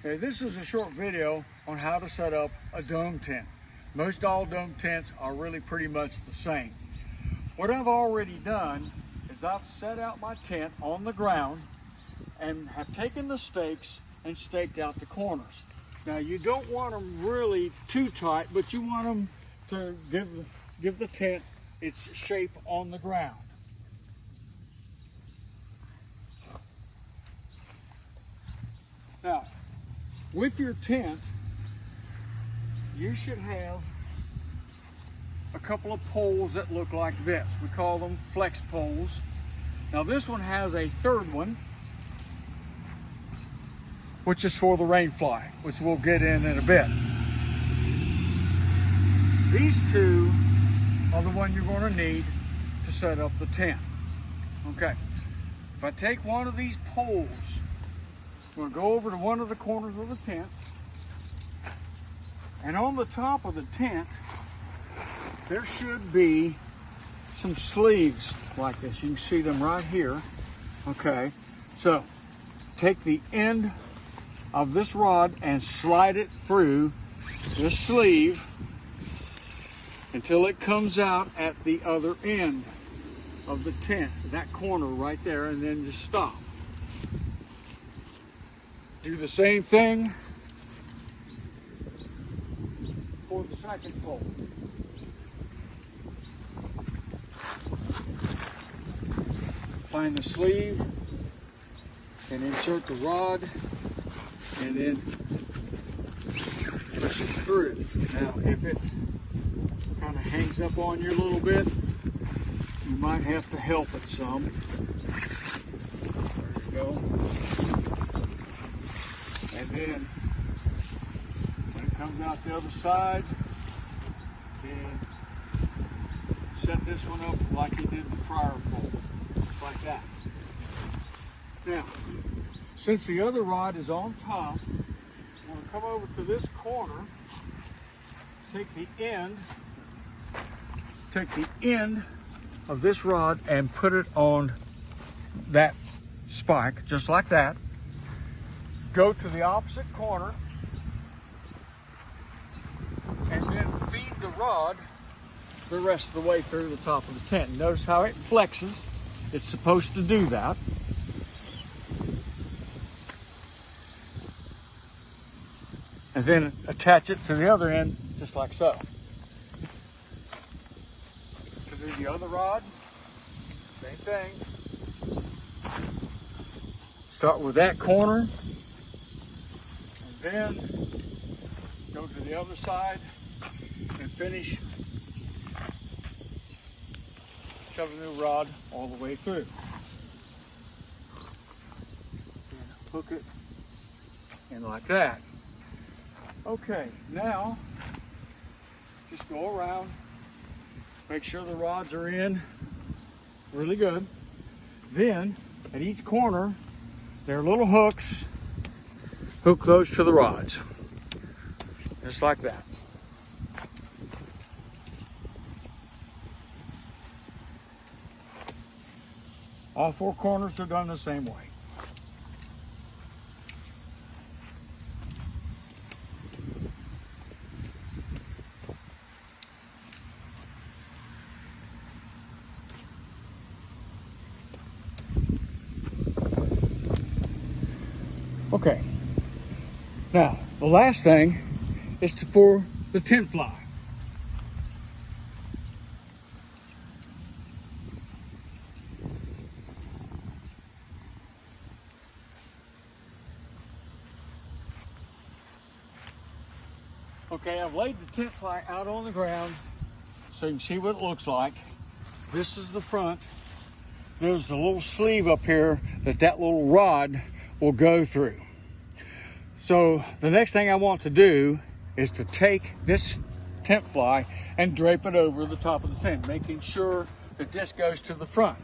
Okay, this is a short video on how to set up a dome tent. Most all dome tents are really pretty much the same. What I've already done is I've set out my tent on the ground and have taken the stakes and staked out the corners. Now you don't want them really too tight, but you want them to give the tent its shape on the ground. Now, with your tent, you should have a couple of poles that look like this. We call them flex poles. Now this one has a third one, which is for the rain fly, which we'll get in a bit. These two are the one you're going to need to set up the tent. Okay, if I take one of these poles, I'm going to go over to one of the corners of the tent, and on the top of the tent there should be some sleeves like this. You can see them right here. Okay, so take the end of this rod and slide it through this sleeve until it comes out at the other end of the tent, that corner right there, and then just stop. Do the same thing for the second pole. Find the sleeve and insert the rod and then push it through. Now if it kind of hangs up on you a little bit, you might have to help it some. There you go. And then when it comes out the other side, then set this one up like you did the prior pole, just like that. Now, since the other rod is on top, I'm going to come over to this corner, take the end of this rod and put it on that spike, just like that. Go to the opposite corner and then feed the rod the rest of the way through the top of the tent. Notice how it flexes. It's supposed to do that. And then attach it to the other end just like so. To do the other rod, same thing. Start with that corner, and then go to the other side and finish shoving the rod all the way through. And hook it in like that. Okay, now just go around, make sure the rods are in really good. Then at each corner there are little hooks. Hook those to the rods, just like that. All four corners are done the same way. Okay, now the last thing is for the tent fly. Okay, I've laid the tent fly out on the ground so you can see what it looks like. This is the front. There's a little sleeve up here that little rod will go through. So the next thing I want to do is to take this tent fly and drape it over the top of the tent, making sure that this goes to the front.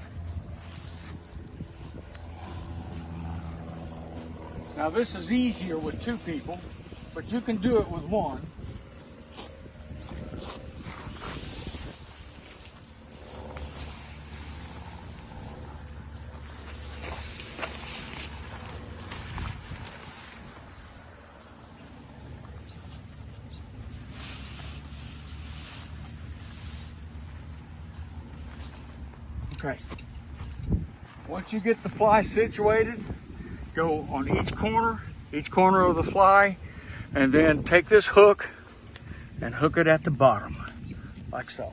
Now this is easier with two people, but you can do it with one. Okay. Once you get the fly situated, go on each corner of the fly, and then take this hook and hook it at the bottom, like so.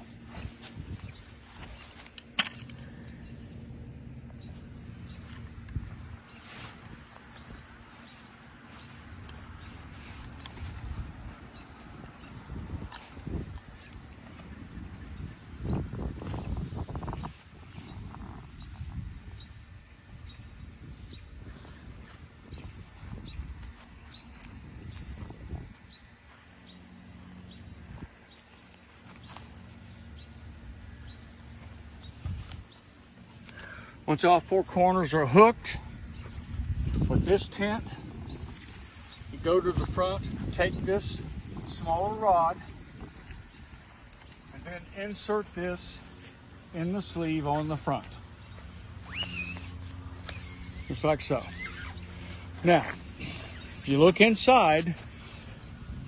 Once all four corners are hooked with this tent, you go to the front, take this smaller rod, and then insert this in the sleeve on the front. Just like so. Now, if you look inside,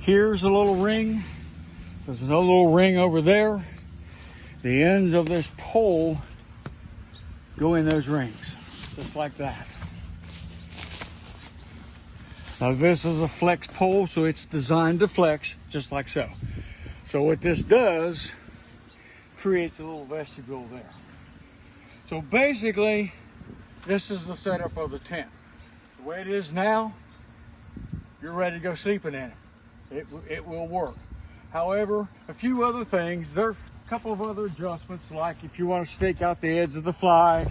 here's a little ring. There's another little ring over there. The ends of this pole go in those rings, just like that. Now this is a flex pole, so it's designed to flex, just like so. So what this does, creates a little vestibule there. So basically, this is the setup of the tent. The way it is now, you're ready to go sleeping in it. It will work. However, a few other things, there's a couple of other adjustments, like if you want to stake out the edge of the fly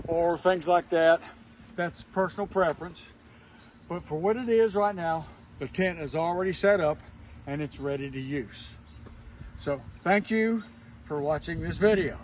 or things like that, that's personal preference. But for what it is right now, the tent is already set up and it's ready to use. So thank you for watching this video.